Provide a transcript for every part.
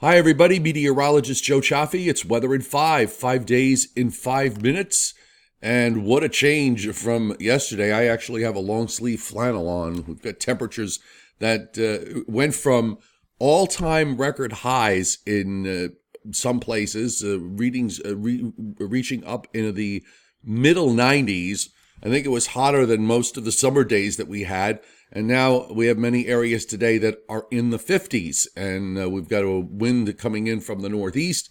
Hi, everybody. Meteorologist Joe Cioffi. It's weather in 5 days in 5 minutes. And what a change from yesterday. I actually have a long sleeve flannel on. We've got temperatures that went from all time record highs in some places, readings reaching up into the middle 90s. I think it was hotter than most of the summer days that we had. And now we have many areas today that are in the 50s. And we've got a wind coming in from the northeast.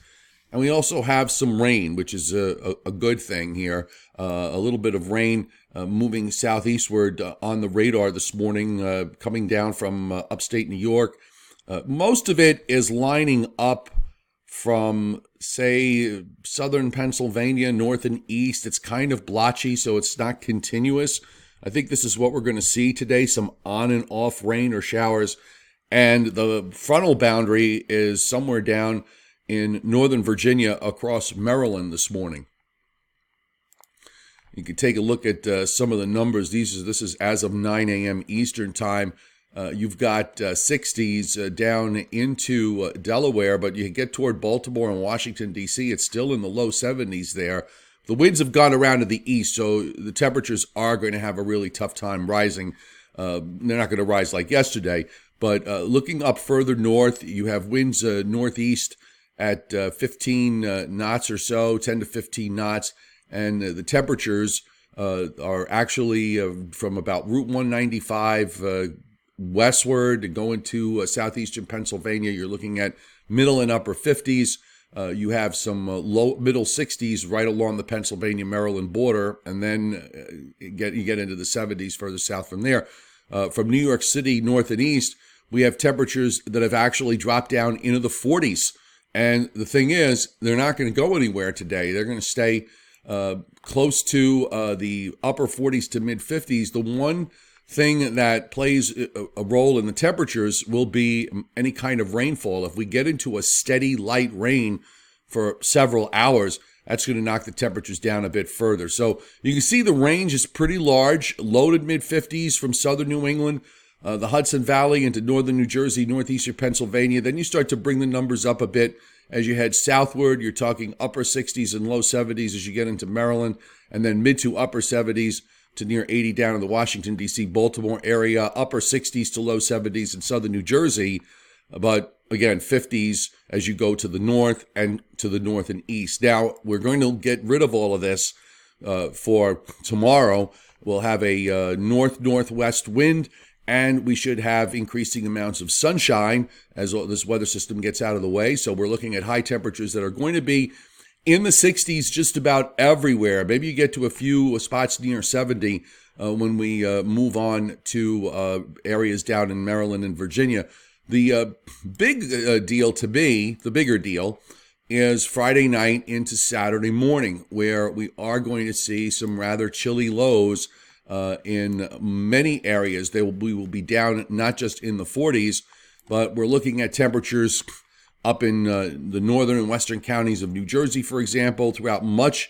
And we also have some rain, which is a good thing here. A little bit of rain moving southeastward on the radar this morning, coming down from upstate New York. Most of it is lining up from, say, southern Pennsylvania, north and east. It's kind of blotchy, so it's not continuous. I think this is what we're going to see today, some on and off rain or showers. And the frontal boundary is somewhere down in northern Virginia across Maryland this morning. You can take a look at some of the numbers. This is as of 9 a.m. Eastern time. You've got 60s down into Delaware, but you get toward Baltimore and Washington, D.C., it's still in the low 70s there. The winds have gone around to the east, so the temperatures are going to have a really tough time rising. They're not going to rise like yesterday, but looking up further north, you have winds northeast at 15 knots or so, 10 to 15 knots, and the temperatures are actually from about Route 195 westward and going to southeastern Pennsylvania. You're looking at middle and upper 50s. You have some low middle 60s right along the Pennsylvania-Maryland border, and then you get into the 70s further south from there. From New York City, north and east, we have temperatures that have actually dropped down into the 40s. And the thing is, they're not going to go anywhere today. They're going to stay close to the upper 40s to mid 50s. The one thing that plays a role in the temperatures will be any kind of rainfall. If we get into a steady light rain for several hours, that's going to knock the temperatures down a bit further. So you can see the range is pretty large, low to mid 50s from southern New England, the Hudson Valley into northern New Jersey, northeastern Pennsylvania. Then you start to bring the numbers up a bit as you head southward. You're talking upper 60s and low 70s as you get into Maryland, and then mid to upper 70s to near 80 down in the Washington, D.C., Baltimore area, upper 60s to low 70s in southern New Jersey, but again, 50s as you go to the north and east. Now, we're going to get rid of all of this for tomorrow. We'll have a north-northwest wind, and we should have increasing amounts of sunshine as all this weather system gets out of the way. So we're looking at high temperatures that are going to be in the 60s just about everywhere. Maybe you get to a few spots near 70 when we move on to areas down in Maryland and Virginia. The big deal to me, the bigger deal, is Friday night into Saturday morning, where we are going to see some rather chilly lows in many areas. We will be down not just in the 40s, but we're looking at temperatures up in the northern and western counties of New Jersey, for example, throughout much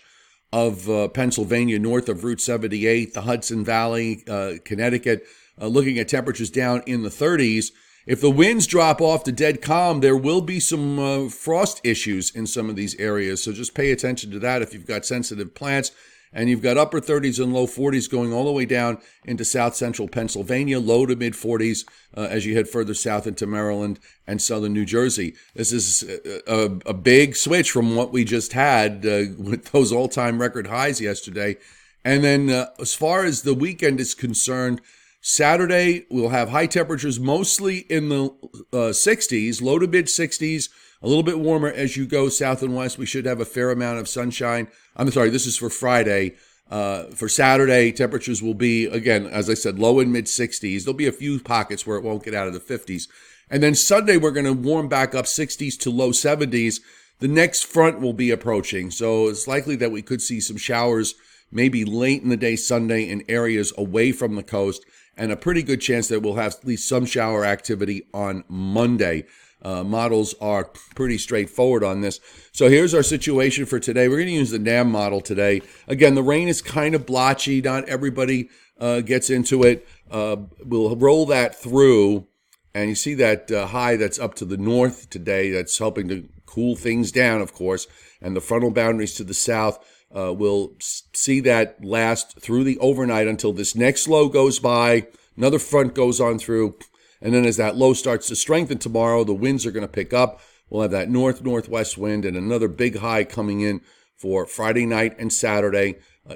of Pennsylvania, north of Route 78, the Hudson Valley, Connecticut, looking at temperatures down in the 30s. If the winds drop off to dead calm, there will be some frost issues in some of these areas, so just pay attention to that if you've got sensitive plants. And you've got upper 30s and low 40s going all the way down into south central Pennsylvania, low to mid 40s as you head further south into Maryland and southern New Jersey. This is a big switch from what we just had with those all-time record highs yesterday. And then as far as the weekend is concerned, Saturday we'll have high temperatures mostly in the 60s, low to mid 60s. A little bit warmer as you go south and west. We should have a fair amount of sunshine. I'm sorry, this is for Friday. For Saturday, temperatures will be, again, as I said, low and mid 60s. There'll be a few pockets where it won't get out of the 50s. And then Sunday, we're going to warm back up 60s to low 70s. The next front will be approaching. So it's likely that we could see some showers maybe late in the day Sunday in areas away from the coast. And a pretty good chance that we'll have at least some shower activity on Monday. Models are pretty straightforward on this. So here's our situation for today. We're going to use the NAM model today. Again, the rain is kind of blotchy. Not everybody gets into it. We'll roll that through And you see that high that's up to the north today. That's helping to cool things down, of course. And the frontal boundaries to the south will see that last through the overnight until this next low goes by. Another front goes on through. And then as that low starts to strengthen tomorrow, the winds are going to pick up. We'll have that north-northwest wind and another big high coming in for Friday night and Saturday.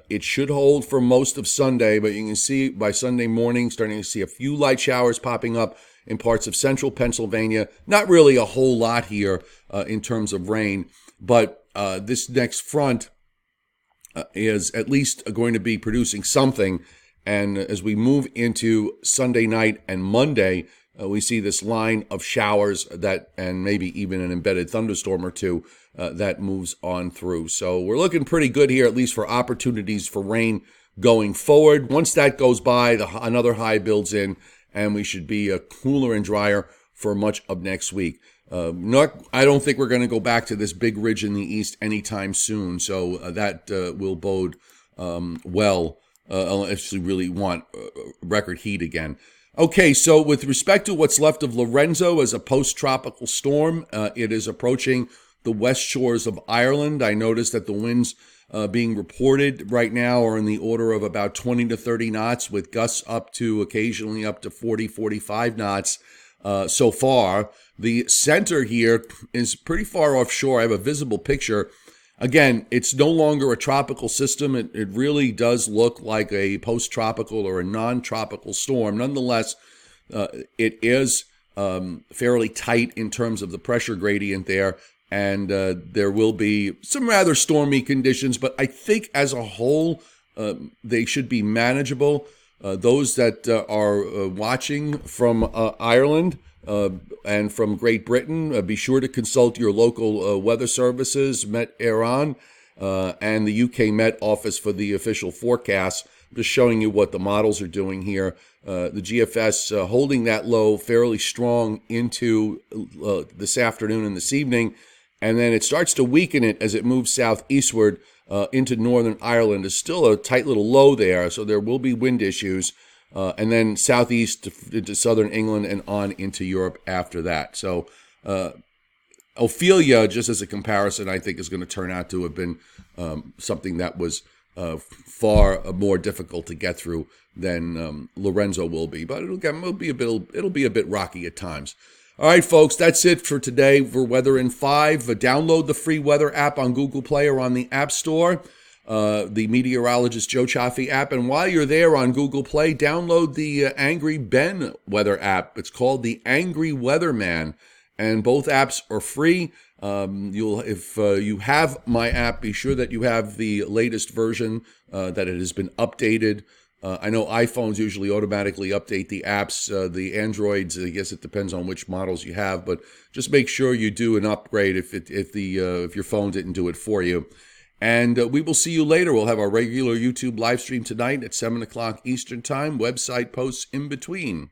It should hold for most of Sunday, but you can see by Sunday morning, starting to see a few light showers popping up in parts of central Pennsylvania. Not really a whole lot here in terms of rain, but this next front is at least going to be producing something. And as we move into Sunday night and Monday, we see this line of showers that, and maybe even an embedded thunderstorm or two that moves on through. So we're looking pretty good here, at least for opportunities for rain going forward. Once that goes by, another high builds in, and we should be cooler and drier for much of next week. I don't think we're going to go back to this big ridge in the east anytime soon. So that will bode well if we really want record heat again. Okay, so with respect to what's left of Lorenzo as a post-tropical storm, it is approaching the west shores of Ireland. I noticed that the winds being reported right now are in the order of about 20 to 30 knots, with gusts occasionally up to 40, 45 knots so far. The center here is pretty far offshore. I have a visible picture. Again, it's no longer a tropical system. It really does look like a post-tropical or a non-tropical storm. Nonetheless, it is fairly tight in terms of the pressure gradient there, and there will be some rather stormy conditions, but I think as a whole, they should be manageable. Those that are watching from Ireland and from Great Britain, be sure to consult your local weather services, Met Iran, and the UK Met Office for the official forecast. I'm just showing you what the models are doing here. The GFS holding that low fairly strong into this afternoon and this evening, and then it starts to weaken it as it moves southeastward into Northern Ireland. There's still a tight little low there, so there will be wind issues. And then southeast into southern England and on into Europe after that. So Ophelia, just as a comparison, I think is going to turn out to have been something that was far more difficult to get through than Lorenzo will be. But it'll be a bit rocky at times. All right, folks, that's it for today for Weather in 5. Download the free weather app on Google Play or on the App Store. The meteorologist Joe Cioffi app. And while you're there on Google Play, download the Angry Ben weather app. It's called the Angry Weatherman, and both apps are free. If you have my app, be sure that you have the latest version, that it has been updated. I know iPhones usually automatically update the apps. The Androids, I guess it depends on which models you have, but just make sure you do an upgrade if your phone didn't do it for you. And we will see you later. We'll have our regular YouTube live stream tonight at 7 o'clock Eastern Time. Website posts in between.